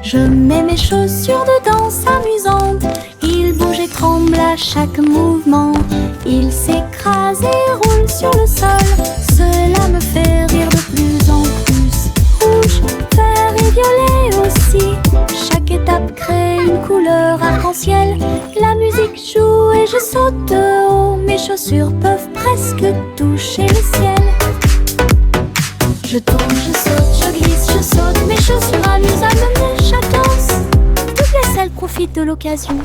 Je mets mes chaussures de danse amusantes. Il bouge et tremble à chaque mouvement. Il s'écrase et roule sur le sol. Cela me fait rire de plus en plus. Rouge, vert et violet aussi. Chaque étape crée une couleur arc-en-ciel. La musique joue et je saute de haut. Mes chaussures peuvent presque toucher le ciel. Je tourne, je saute, je glisse, je saute. Mes chaussures amusent à mener chaque danse. Toutes les selles profitent de l'occasion.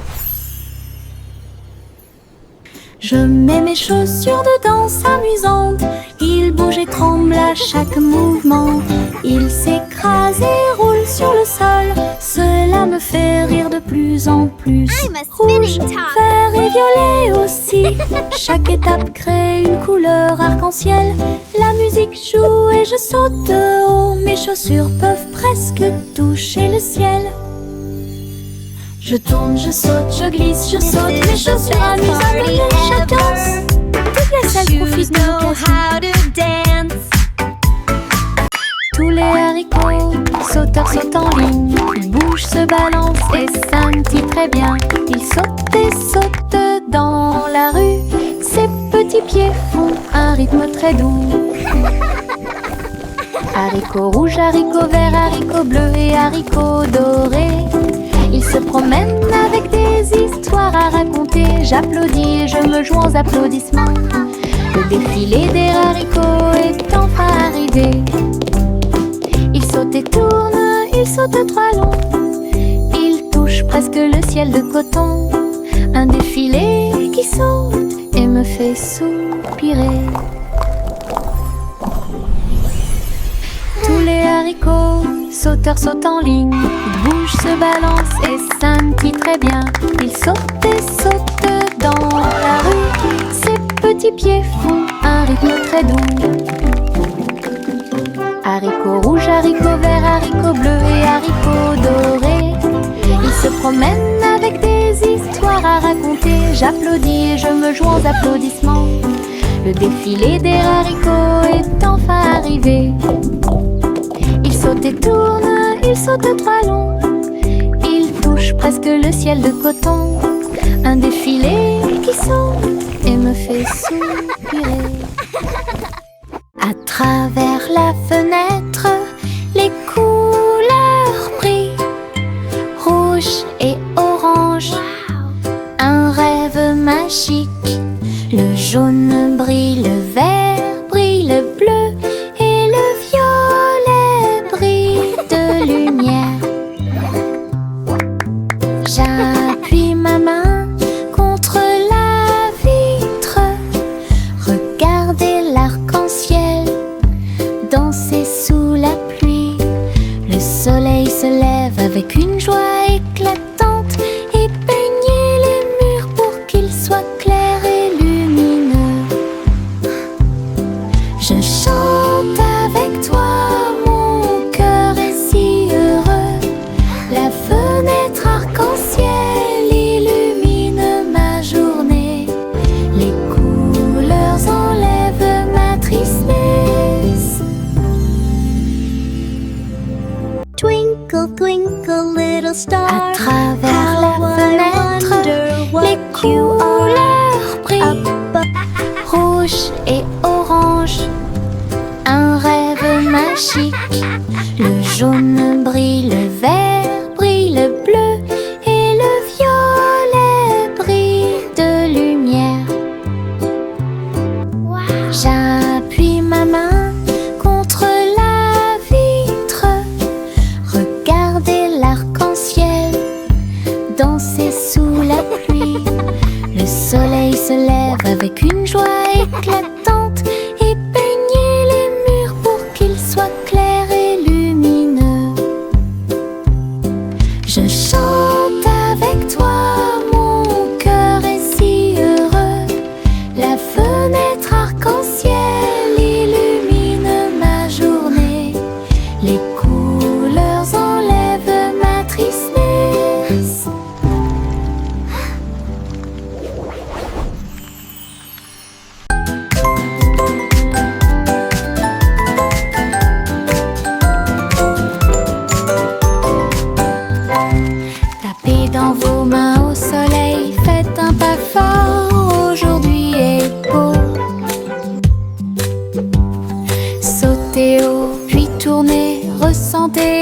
Je mets mes chaussures de danse amusantes. Il bouge et tremble à chaque mouvement. Il s'écrase et roule sur le sol. Cela me fait rire de plus en plus. Rouge, vert et violet aussi. Chaque étape crée une couleur arc-en-ciel. La musique joue et je saute de haut. Mes chaussures peuvent presque toucher le ciel. Je tourne, je saute, je glisse, je saute. Mes chaussures amusent à mener chaque danse. Toutes les selles profitent de l'occasion. Tous les haricots, sauteurs sautent en ligne. Ils bougent, se balancent et scintillent très bien. Ils sautent et sautent dans la rue. Ses petits pieds font un rythme très doux. Haricots rouges, haricots verts, haricots bleus et haricots dorés. Ils se promènent avec des histoires à raconter. J'applaudis et je me joins aux applaudissements. Le défilé des haricots est enfin arrivé. Ils sautent et tournent, ils sautent trois longs. Ils touchent presque le ciel de coton. Un défilé qui saute et me fait soupirer. Tous les haricots, sauteurs sautent en ligne. Ils bougent, se balancent et scintillent très bien. Ils sautent et sautent dans la rue. Ses petits pieds font un rythme très doux. Haricots rouges, haricots verts, haricots bleus et haricots dorés. Ils se promènent avec des histoires à raconter. J'applaudis et je me joins aux applaudissements. Le défilé des haricots est enfin arrivé. Ils sautent et tournent, ils sautent trois longs. Ils touchent presque le ciel de coton. Un défilé qui saute et me fait soupirer. À travers la fenêtre, les couleurs brillent. Rouge et orange, un rêve magique. Le jaune brille, le vert brille, le bleu et le violet brille de lumière. J'appuie ma main contre la vitre. Regardez l'arc-en-ciel danser sous la pluie. Le soleil se lève avec une joie éclatante et peignez les murs pour qu'ils soient clairs et lumineux. Je chante avec toi, mon cœur est si heureux. La fenêtre arc-en-ciel illumine ma journée. Les couleurs enlèvent ma tristesse. Twinkle, twinkle, little star. À travers la How I fenêtre, wonder what les you couleurs brillent. are. Rouge et orange, un rêve magique. Le jaune brille, le vert brille, le bleu et le violet brille de lumière. J'appuie ma main contre la vitre. Regardez l'arc-en-ciel danser sous la pluie. Le soleil se lève avec une joie éclatante et peignez les murs pour qu'ils soient clairs et lumineux.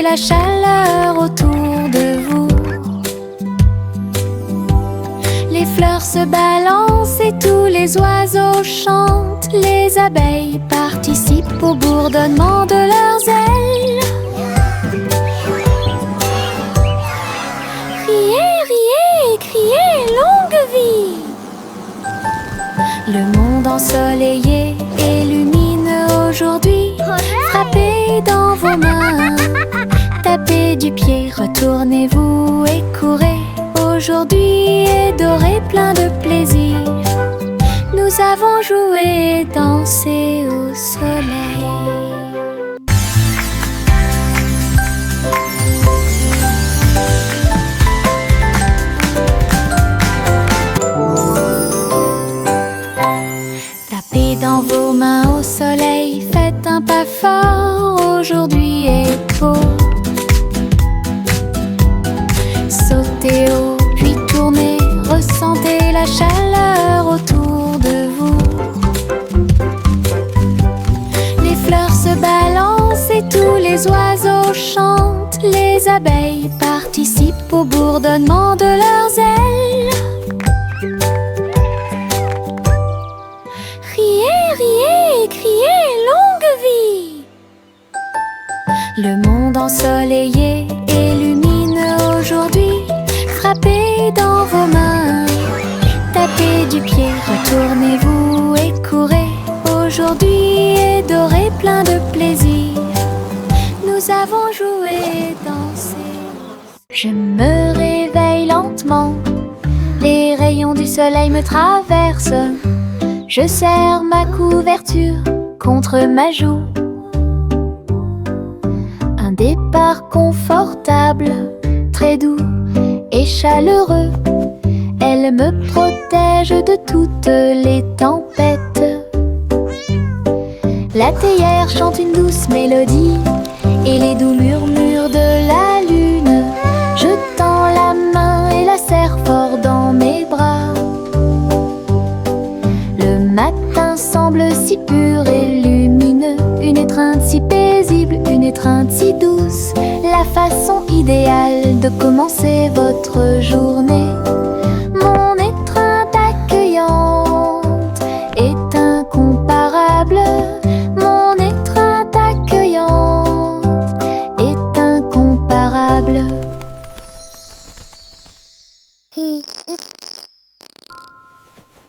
la chaleur autour de vous. Les fleurs se balancent et tous les oiseaux chantent. Les abeilles participent au bourdonnement de leurs ailes. Riez, riez et criez, longue vie! Le monde ensoleillé et lumineux aujourd'hui. Frappez dans vos mains, tapez du pied, retournez-vous et courez. Aujourd'hui est doré, plein de plaisir. Nous avons joué et dansé au soleil. Tapez dans vos mains au soleil, faites un pas fort, aujourd'hui est beau. Sautez haut, puis tournez, ressentez la chaleur autour de vous. Les fleurs se balancent et tous les oiseaux chantent. Les abeilles participent au bourdonnement de leurs ailes. Riez, riez et criez, longue vie! Le monde ensoleillé et lumineux aujourd'hui. Frappez dans vos mains, tapez du pied, retournez-vous et courez. Aujourd'hui est doré, plein de plaisir. Nous avons joué et dansé. Je me réveille lentement, les rayons du soleil me traversent. Je serre ma couverture contre ma joue. Un départ confortable, très doux et chaleureux. Elle me protège de toutes les tempêtes. La théière chante une douce mélodie et les doux murmures de la lune. Je tends la main et la serre fort dans mes bras. Le matin semble si pur et lumineux, une étreinte si paisible, une étreinte si douce. La façon idéale de commencer votre journée. Mon étreinte accueillante est incomparable. Mon étreinte accueillante est incomparable.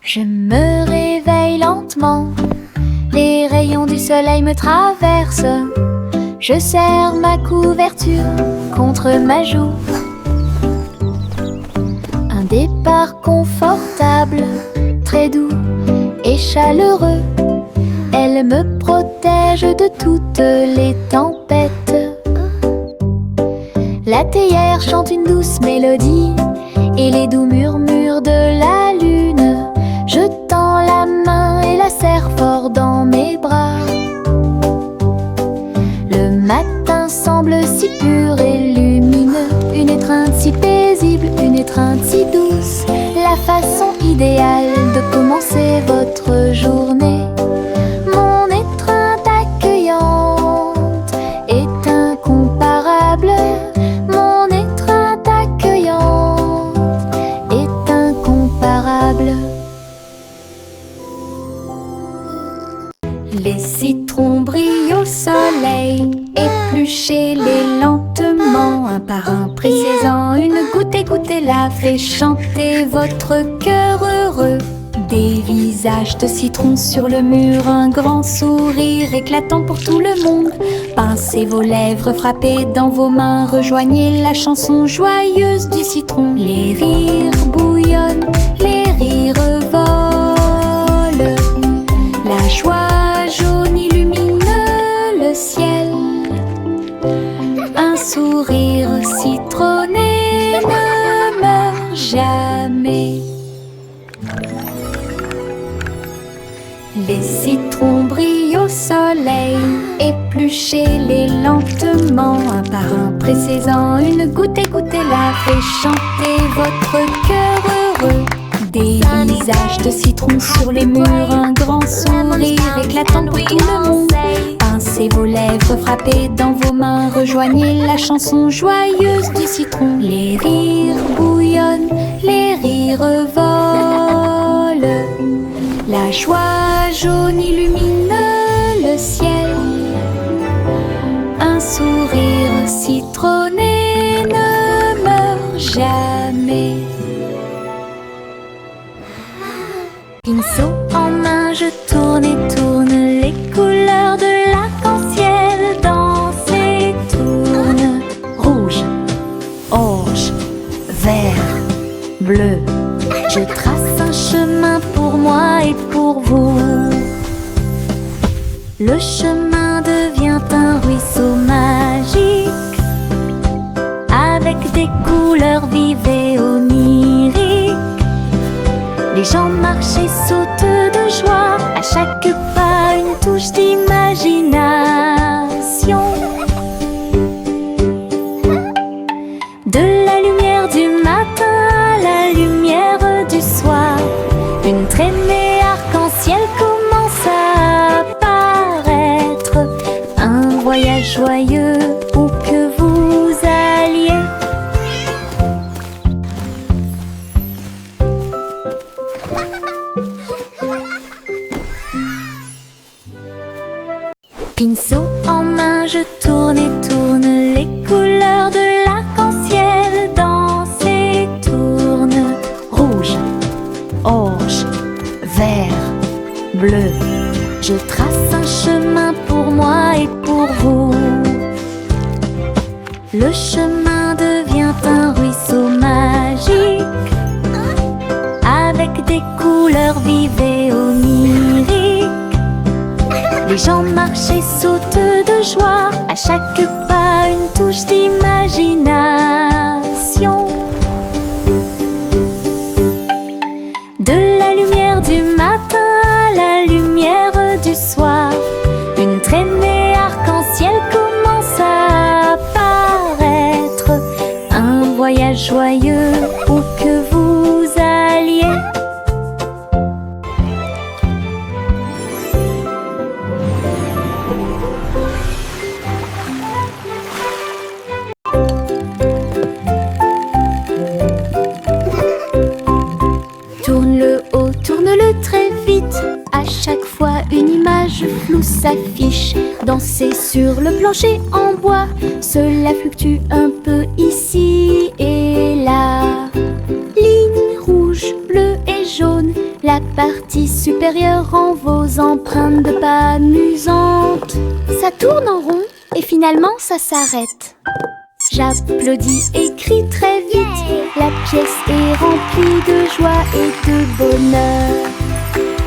Je me réveille lentement, les rayons du soleil me traversent. Je serre ma couverture contre ma joue. Un départ confortable, très doux et chaleureux. Elle me protège de toutes les tempêtes. La théière chante une douce mélodie et les doux murmures de la lune. Je tends la main et la serre fort dans mes bras. Le matin semble si pur et lumineux, une étreinte si paisible, une étreinte si douce. La façon idéale de commencer votre journée. Mon étreinte accueillante est incomparable. Mon étreinte accueillante est incomparable. Les citrons brillent au soleil, épluchez-les lentement, un par un, pressez-en une goutte, écoutez-la, fait chanter votre cœur heureux. Des visages de citron sur le mur, un grand sourire éclatant pour tout le monde. Pincez vos lèvres, frappez dans vos mains, rejoignez la chanson joyeuse du citron. Les rires bouillonnent, les rires volent, la joie jaune illumine le ciel. Un sourire citronné ne meurt jamais. Les citrons brillent au soleil, épluchez-les lentement, un par un, pressez-en une goutte, écoutez-la, fait chanter votre cœur heureux. Des visages de citron sur les murs, un grand sourire éclatant pour tout le monde. Pincez vos lèvres, frappez dans vos mains, rejoignez la chanson joyeuse du citron. Les rires bouillonnent, les rires volent, la joie jaune illumine le ciel. Un sourire citronné ne meurt jamais. Pinceau en main, je tourne et tourne, les couleurs de l'arc-en-ciel dansent et tournent. Rouge, orange, vert, bleu, je trace un chemin pour moi et pour vous. Le chemin devient un ruisseau magique, avec des couleurs vives et oniriques. Les gens marchent et sautent de joie, à chaque pas une touche d'imagination. De la lumière du matin à la lumière du soir, une traînée arc-en-ciel commence à apparaître. Un voyage joyeux où que vous alliez. Pinceau en main, je tourne et tourne, les couleurs de l'arc-en-ciel dansent et tournent. Rouge, orange, vert, bleu, je trace un chemin pour moi et pour vous. Le chemin devient un ruisseau magique, avec des couleurs vives et oniriques. Les gens marchent et sautent de joie, à chaque pas une touche d'imagination. De la lumière du matin à la lumière du soir, une traînée arc-en-ciel commence à apparaître. Un voyage joyeux où que vous alliez. Tourne-le haut, tourne-le très vite, à chaque fois une image floue s'affiche. Danser sur le plancher en bois, cela fluctue un peu ici et là. Lignes rouges, bleues et jaunes, la partie supérieure rend vos empreintes de pas amusantes. Ça tourne en rond et finalement ça s'arrête. J'applaudis et crie très vite, la pièce est remplie de joie et de bonheur.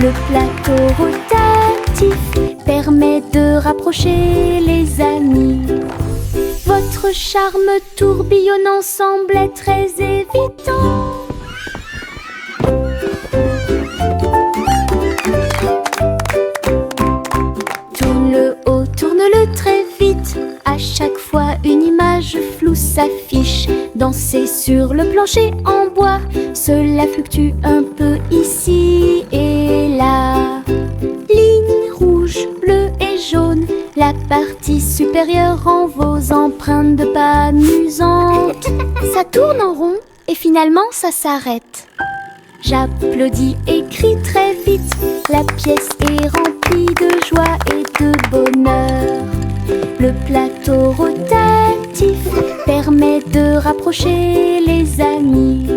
Le plateau rotatif permet de rapprocher les amis. Votre charme tourbillonnant semblait très évident. Tourne-le haut, tourne-le très vite, à chaque fois une image floue s'affiche. Danser sur le plancher en bois, cela fluctue un peu ici et là. Lignes rouges, bleues et jaunes, la partie supérieure rend vos empreintes de pas amusantes. Ça tourne en rond et finalement ça s'arrête. J'applaudis et crie très vite, la pièce est remplie de joie et de bonheur. Le plateau rotatif permet de rapprocher les amis.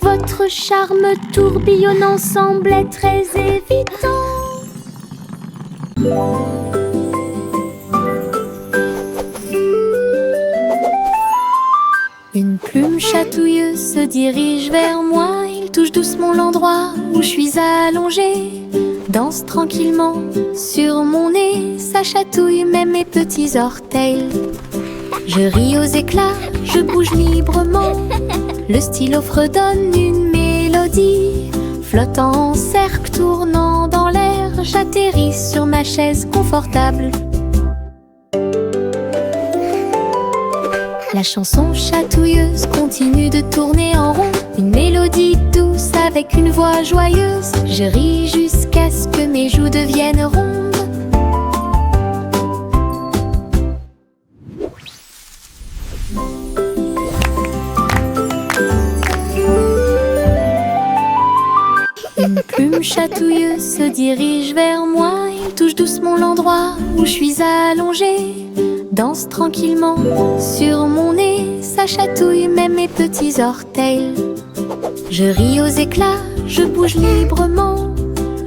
Votre charme tourbillonnant semblait très évident. Une plume chatouilleuse se dirige vers moi. Il touche doucement l'endroit où je suis allongée. Danse tranquillement sur mon nez. Ça chatouille même mes petits orteils. Je ris aux éclats, je bouge librement. Le stylo fredonne une mélodie. Flottant en cercle, tournant dans l'air, j'atterris sur ma chaise confortable. La chanson chatouilleuse continue de tourner en rond. Une mélodie douce avec une voix joyeuse. Je ris jusqu'à ce que mes joues deviennent rondes. se dirige vers moi. Il touche doucement l'endroit où je suis allongée. Danse tranquillement sur mon nez. Ça chatouille même mes petits orteils. Je ris aux éclats, je bouge librement.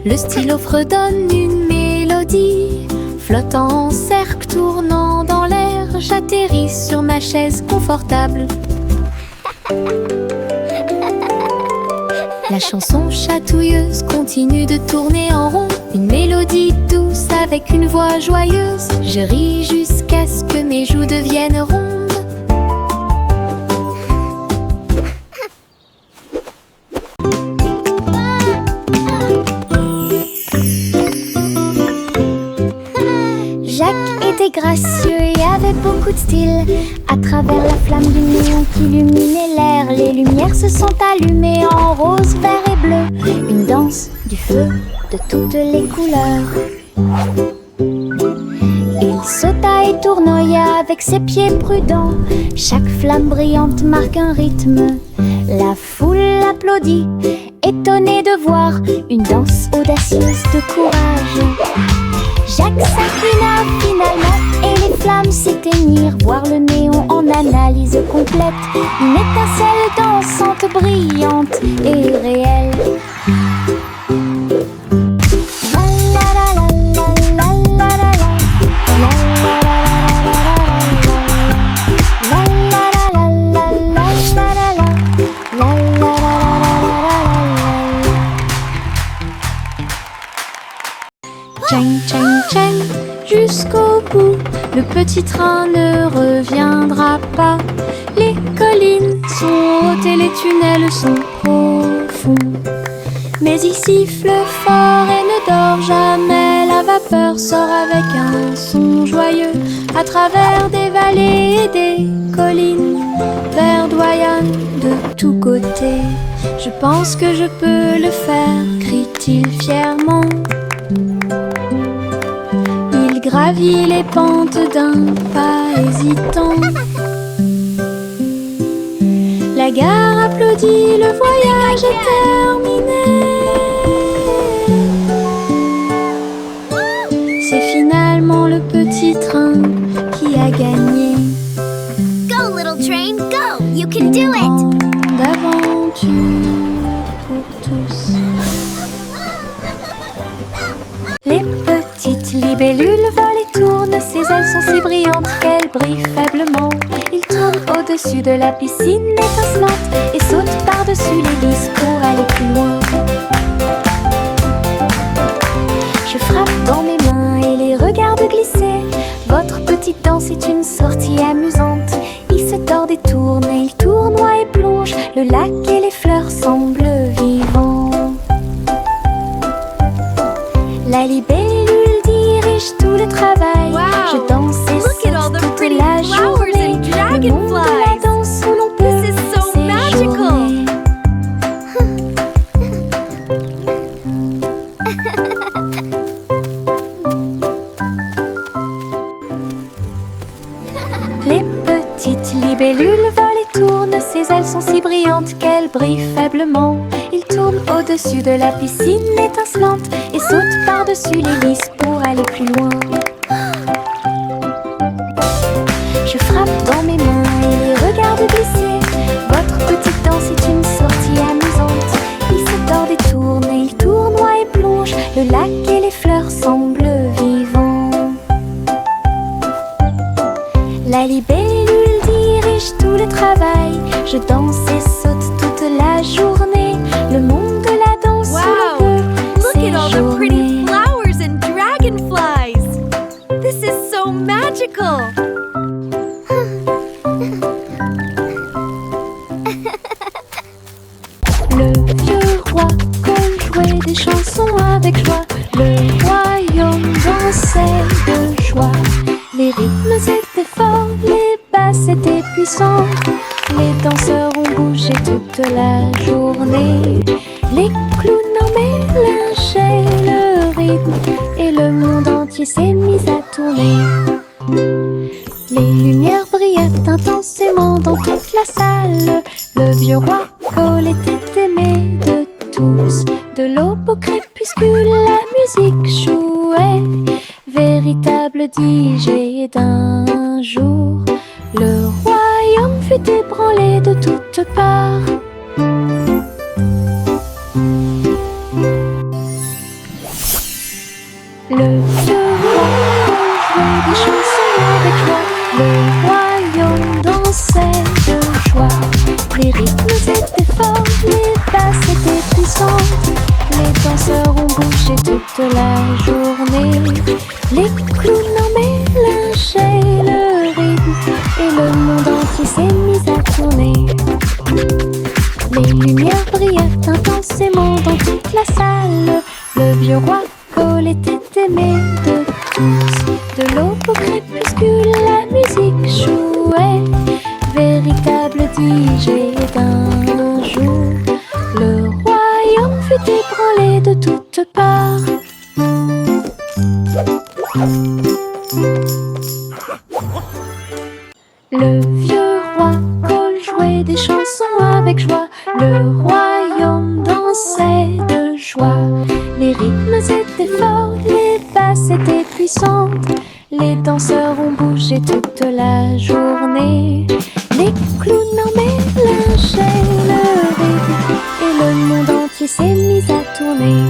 Le stylo fredonne une mélodie. Flottant en cercle, tournant dans l'air, j'atterris sur ma chaise confortable. La chanson chatouilleuse continue de tourner en rond. Une mélodie douce avec une voix joyeuse. Je ris jusqu'à ce que mes joues deviennent rondes. Gracieux et avait beaucoup de style. À travers la flamme du néon qui illuminait l'air, les lumières se sont allumées en rose, vert et bleu. Une danse du feu de toutes les couleurs. Il sauta et tournoya avec ses pieds prudents. Chaque flamme brillante marque un rythme. La foule applaudit, étonnée de voir une danse audacieuse de courage. Jacques s'inclina finalement et les flammes s'éteignirent. Voir le néon en analyse complète. Une étincelle dansante, brillante et réelle. Chang, chang, chang, jusqu'au bout, le petit train ne reviendra pas. Les collines sont hautes et les tunnels sont profonds. Mais il siffle fort et ne dort jamais. La vapeur sort avec un son joyeux à travers des vallées et des collines. Verdoyant de tous côtés. Je pense que je peux le faire, crie-t-il fièrement. Il gravit les pentes d'un pas hésitant. La gare applaudit, le voyage est terminé. C'est finalement le petit train qui a gagné. Go, little train, go! You can do it! D'aventure pour tous. Les petites libellules volent et tournent. Ses ailes sont si brillantes qu'elles brillent faiblement. Il tourne au-dessus de la piscine étincelante et saute par-dessus l'hélice pour aller plus loin. Je frappe dans mes mains et les regarde glisser. Votre petite danse est une sortie amusante. Il se tord et tourne et il tournoie et plonge. Le lac et les fleurs semblent vivants. La libellule dirige tout le travail. Wow. Je danse et Look at all saute the toute pretty la flowers journée. and Le monde de la dragonflies. danse où l'on peut This is so magical. séjourner. Les petites libellules volent et tournent. Ses ailes sont si brillantes qu'elles brillent faiblement. Il tourne au-dessus de la piscine étincelante et saute par-dessus l'hélice pour aller plus loin. Je frappe dans mes mains et les regarde glisser. Votre petite danse est une sortie amusante. Il se tord et tourne et il tournoie et plonge. Le lac et les fleurs semblent vivants. La libellule dirige tout le travail. Je danse et saute toute la journée. Le monde de la danse où Wow. l'on peut Look at all the pretty séjourner. flowers and dragonflies. This is so magical. Le vieux roi jouait des chansons avec joie. Le royaume dansait de joie. Les rythmes étaient forts, les basses étaient puissants. Les danseurs ont bougé toute la journée. Les clowns en mélangeaient le rythme et le monde entier s'est mis à tourner. Les lumières brillaient intensément dans toute la salle. Le vieux roi Cole était aimé de tous. De l'aube au crépuscule, crépuscule, la musique jouait. Véritable DJ d'un jour, le royaume fut ébranlé de toutes parts. Le vieux roi jouait des chansons avec joie. Le royaume dansait de joie. Les rythmes étaient forts, les basses étaient puissantes. Les danseurs ont bougé toute la journée. Les clowns en mélangeaient le rythme et le monde entier s'est mis à tourner. Les lumières brillaient intensément dans toute la salle. Le vieux roi Cole était aimé de tous. De l'aube au crépuscule, la musique jouait. Véritable DJ d'un jour, le royaume fut ébranlé de toutes parts. Le vieux roi Cole jouait des chansons avec joie. Le royaume dansait de joie. Les rythmes étaient forts, les basses étaient puissantes. Les danseurs ont bougé toute la journée. Les clowns en mélangeaient le rythme et le monde entier s'est mis à tourner.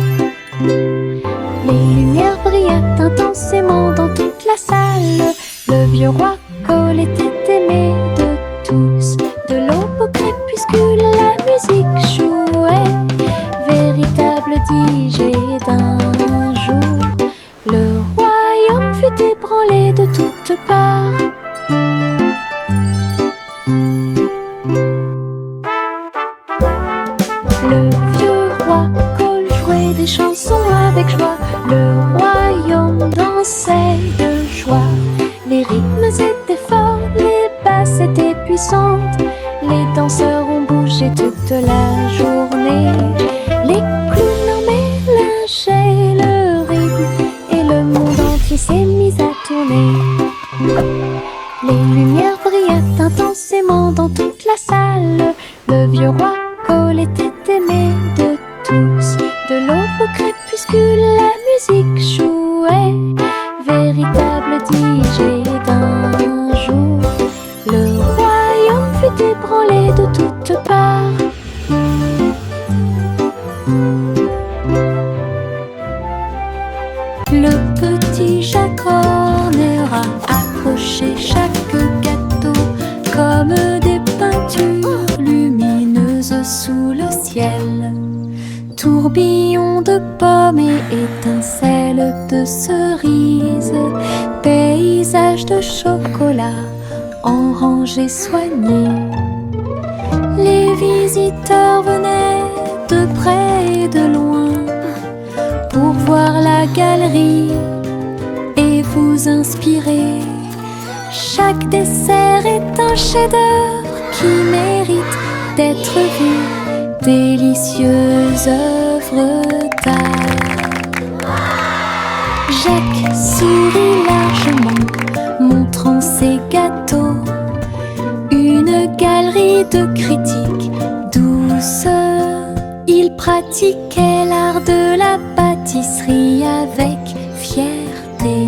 Les lumières brillaient intensément dans toute la salle. Le vieux roi Cole était aimé de tous. De l'aube au crépuscule, la musique jouait. Véritable DJ d'un jour, le royaume fut ébranlé de toutes parts. Le vieux roi Cole jouait des chansons avec joie. Le royaume dansait de joie. Les rythmes étaient forts, les basses étaient puissantes. Les danseurs ont bougé toute la journée. Les clowns en mélangeaient le rythme et le monde entier s'est mis à tourner. Les lumières brillaient intensément dans toute la salle. Le vieux roi Cole était aimé de tous. De l'aube au crépuscule, la musique jouait. Véritable DJ d'un jour, le royaume fut ébranlé de toutes parts. Le petit Jacques Horner a accroché chaque gâteau comme des peintures lumineuses sous le ciel. Tourbillon de pommes et étincelles de cerises, paysage de chocolat en rangées soignées. Les visiteurs venaient de près et de loin pour voir la galerie et vous inspirer. Chaque dessert est un chef-d'œuvre qui mérite d'être vu. Délicieuses œuvres d'art. Jacques sourit largement, montrant ses gâteaux. Une galerie de critiques douce. Il pratiquait l'art de la pâtisserie avec fierté.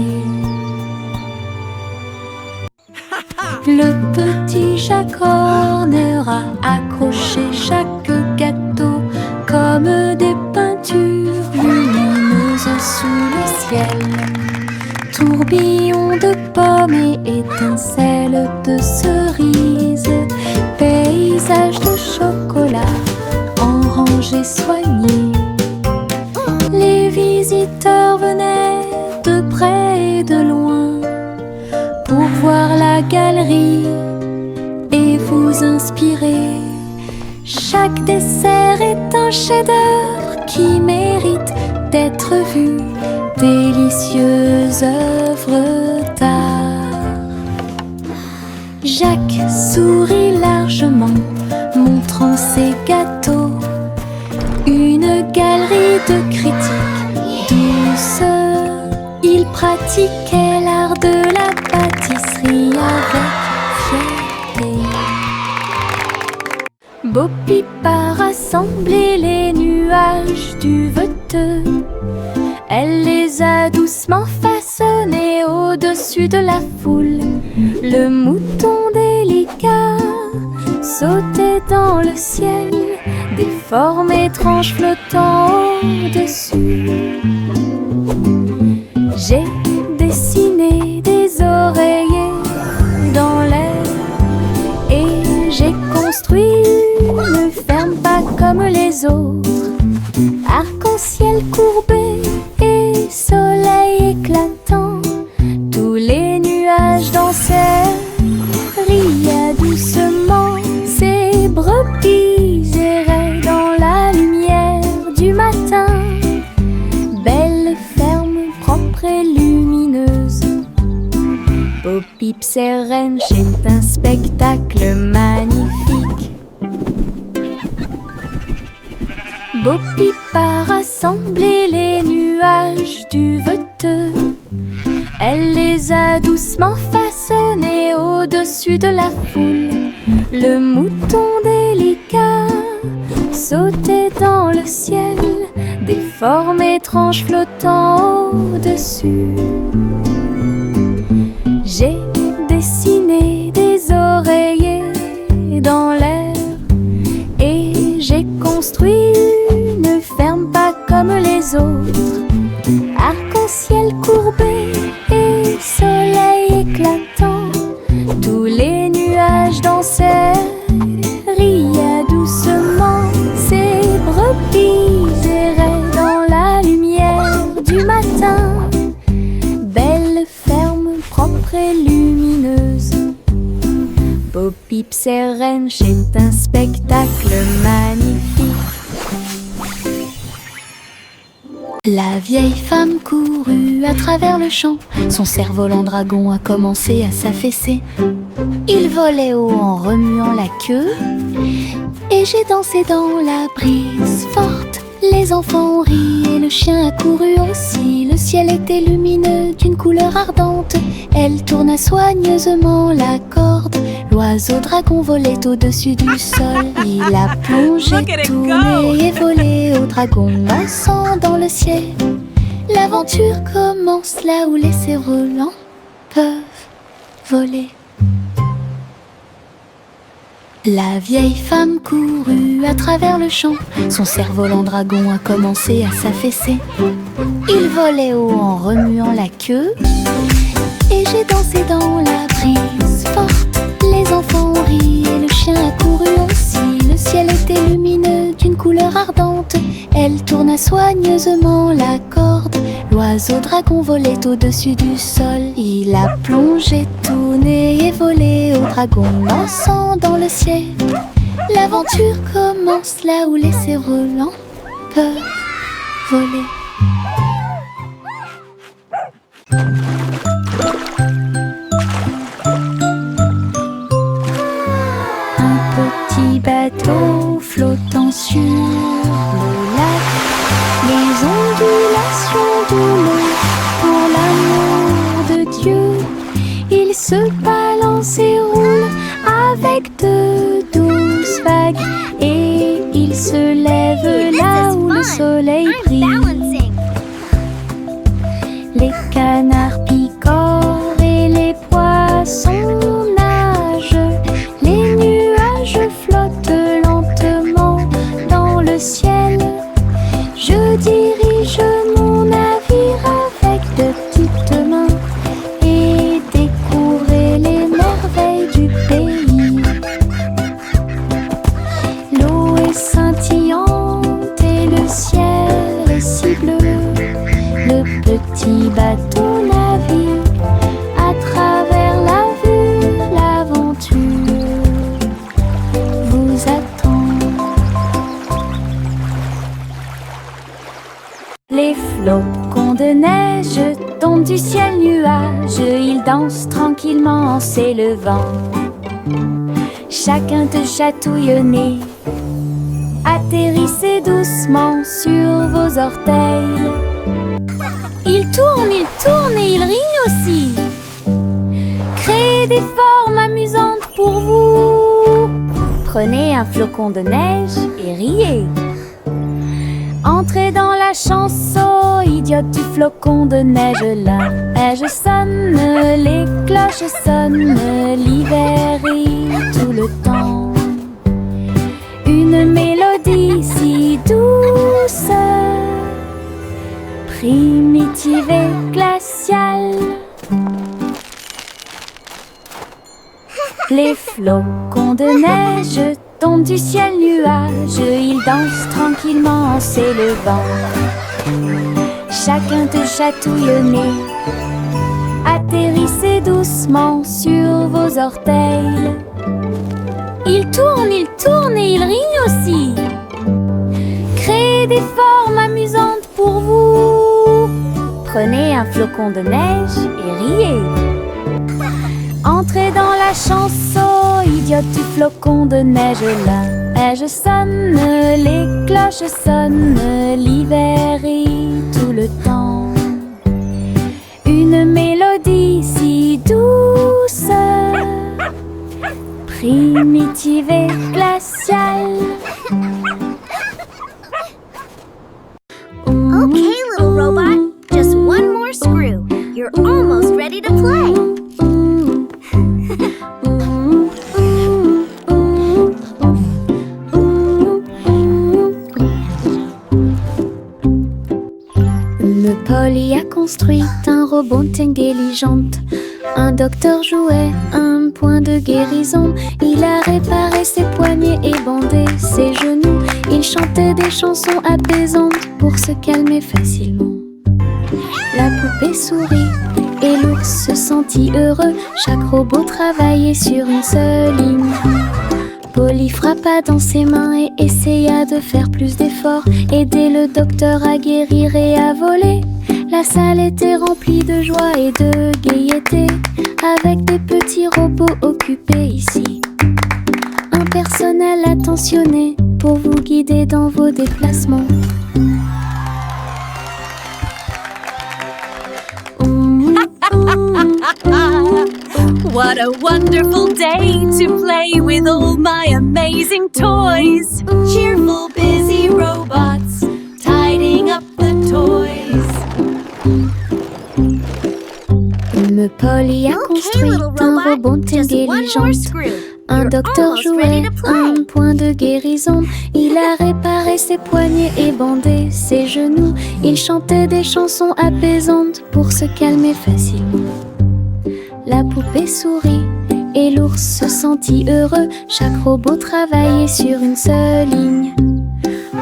Le petit Jacques Horner a accroché chaque gâteau comme des peintures lumineuses sous le ciel. Tourbillon de pommes et étincelles de cerises, paysage de chocolat en rangées soignées. Les visiteurs venaient de près et de loin pour voir la galerie et vous inspirer. Chaque dessert est un chef-d'œuvre qui mérite d'être vu. Délicieuses œuvres d'art. Jacques sourit largement, montrant ses gâteaux. Une galerie de critiques douce. Il pratiquait l'art de la pâtisserie avec fierté. Bo Peep a rassemblé les nuages du Veteux. Elle les a doucement façonnés au-dessus de la foule. Le mouton délicat sautait dans le ciel, des formes étranges flottant au-dessus. J'ai dessiné des oreillers dans l'air et j'ai construit une ferme pas comme les autres. Arc-en-ciel courbé et soleil éclatant, tous les nuages dansaient, riaient doucement. Ces brebis erraient dans la lumière du matin. Belle ferme propre et lumineuse. Bo Peep et Wrench est un spectacle magnifique. Bo Peep a rassemblé les nuages du Veteux. Elle les a doucement façonnés au-dessus de la foule. Le mouton délicat sautait dans le ciel, des formes étranges flottant au-dessus. J'ai dessiné des oreillers dans l'air et j'ai construit une ferme pas comme les autres. Arc-en-ciel courbé et soleil éclatant, tous les nuages dansaient, riaient doucement. Ces brebis erraient dans la lumière du matin. Belle ferme propre et lumineuse. Bo Peep et Wrench est un spectacle magnifique. La vieille femme courut à travers le champ. Son cerf-volant dragon a commencé à s'affaisser. Il volait haut en remuant la queue et j'ai dansé dans la brise forte. Les enfants ont ri et le chien a couru aussi. Le ciel était lumineux d'une couleur ardente. Elle tourna soigneusement la corde. L'oiseau dragon volait au-dessus du sol. Il a plongé, tourné et volé au dragon dansant dans le ciel. L'aventure commence là où les cerfs-volants peuvent voler. La vieille femme courut à travers le champ. Son cerf-volant dragon a commencé à s'affaisser. Il volait haut en remuant la queue et j'ai dansé dans la brise forte. Les enfants ont ri et le chien a couru aussi. Le ciel était lumineux d'une couleur ardente. Elle tourna soigneusement la corde. L'oiseau dragon volait au-dessus du sol. Il a plongé, tourné et volé au dragon dansant dans le ciel. L'aventure commence là où les cerfs-volants peuvent voler. Un petit bateau flottant sur le lac, les ondulations de l'eau, pour l'amour de Dieu, il se balance et roule avec de douces vagues, et il se lève là où le soleil brille. Les canards picorent et les poissons nagent, les nuages flottent lentement dans le ciel. Je dirige mon navire avec de petites mains et découvrir les merveilles du pays. L'eau est scintillante et le ciel est si bleu. Le petit bateau navigue à travers la vue. L'aventure vous attend. Les flocons de neige tombent du ciel nuage. Ils dansent tranquillement en s'élevant. Chacun te chatouille au nez. Atterrissez doucement sur vos orteils. Il tourne et il rient aussi. Créez des formes amusantes pour vous. Prenez un flocon de neige et riez. Entrez dans la la chance, oh idiote du flocon de neige. La neige sonne, les cloches sonnent, l'hiver rit tout le temps. Une mélodie si douce, primitive et glaciale. Les flocons de neige tombent du ciel nuage, ils dansent tranquillement en s'élevant. Chacun te chatouille le nez, atterrissez doucement sur vos orteils. Ils tournent et ils rient aussi. Créez des formes amusantes pour vous. Prenez un flocon de neige et riez. Entrez dans la chanson, idiote du flocon de neige. La neige sonne, les cloches sonnent, l'hiver rit tout le temps. Une mélodie si douce, primitive et glaciale. Okay, little robot, just one more screw. You're almost ready to play. Polly a construit un robot intelligente. Un docteur jouait un point de guérison. Il a réparé ses poignets et bandé ses genoux. Il chantait des chansons apaisantes pour se calmer facilement. La poupée sourit et l'ours se sentit heureux. Chaque robot travaillait sur une seule ligne. Polly frappa dans ses mains et essaya de faire plus d'efforts, aider le docteur à guérir et à voler. La salle était remplie de joie et de gaieté, avec des petits robots occupés ici. Un personnel attentionné pour vous guider dans vos déplacements. What a wonderful day to play with all my amazing toys. Cheerful, busy robots, tidying up the toys. Polly a construit un robot intelligent. Un docteur jouait un point de guérison. Il a réparé ses poignets et bandé ses genoux. Il chantait des chansons apaisantes pour se calmer facilement. La poupée sourit et l'ours se sentit heureux. Chaque robot travaillait sur une seule ligne.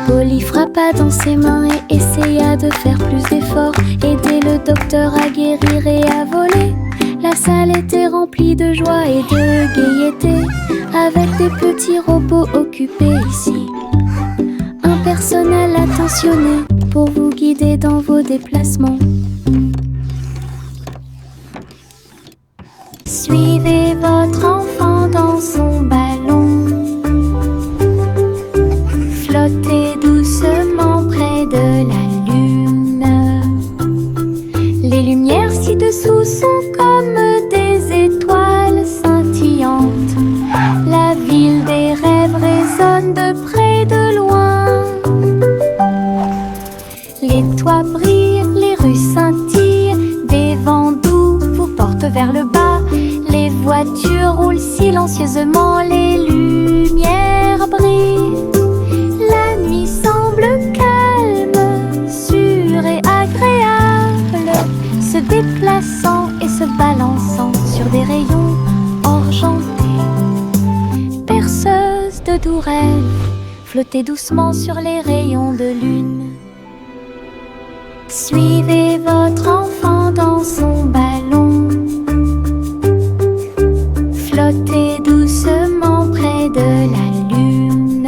Polly frappa dans ses mains et essaya de faire plus d'efforts, aider le docteur à guérir et à voler. La salle était remplie de joie et de gaieté, avec des petits robots occupés ici. Un personnel attentionné pour vous guider dans vos déplacements. Suivez votre enfant dans son ballon. Flottez doucement près de la lune. Les lumières ci-dessous sont comme des étoiles scintillantes. La ville des rêves résonne de près, de loin. Les toits brillent, les rues scintillent, des vents doux vous portent vers le bas. Les voitures roulent silencieusement, les lumières brillent. La nuit semble calme, sûre et agréable, se déplaçant et se balançant sur des rayons argentés. Perceuse de doux rêves, flottez doucement sur les rayons de lune. Suivez votre enfant dans son ballon. Flottez doucement près de la lune.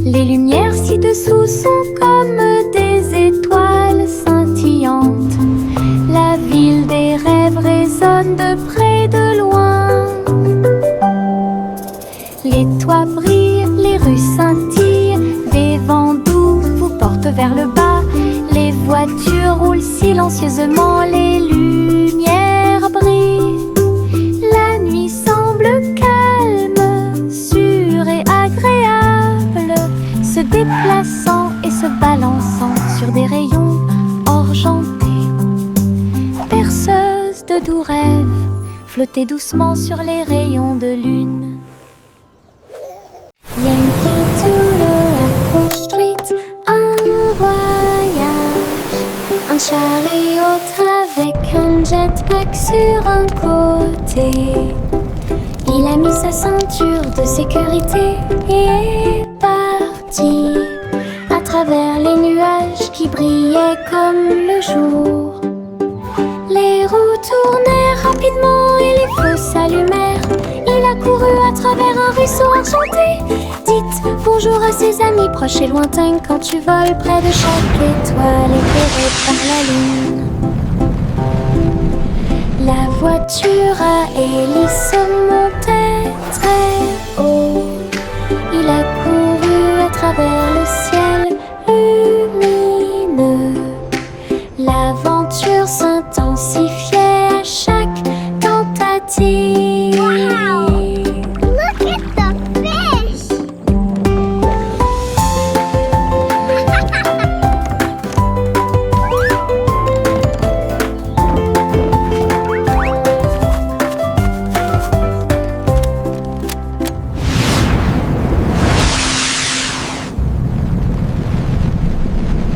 Les lumières ci-dessous sont comme des étoiles scintillantes. La ville des rêves résonne de près, de loin. Les toits brillent, les rues scintillent, des vents doux vous portent vers le bas. Les voitures roulent silencieusement, les lumières brillent. La nuit semble calme, sûre et agréable, se déplaçant et se balançant de doux rêves flottaient doucement sur les rayons de lune. Yankee Doodle Street, un voyage, un chariot avec un jetpack sur un côté. Il a mis sa ceinture de sécurité et est parti à travers les nuages qui brillaient comme le jour. Les roues tournèrent rapidement et les feux s'allumèrent. Il a couru à travers un ruisseau enchanté. Dites bonjour à ses amis proches et lointains quand tu voles près de chaque étoile éclairée par la lune. La voiture à hélice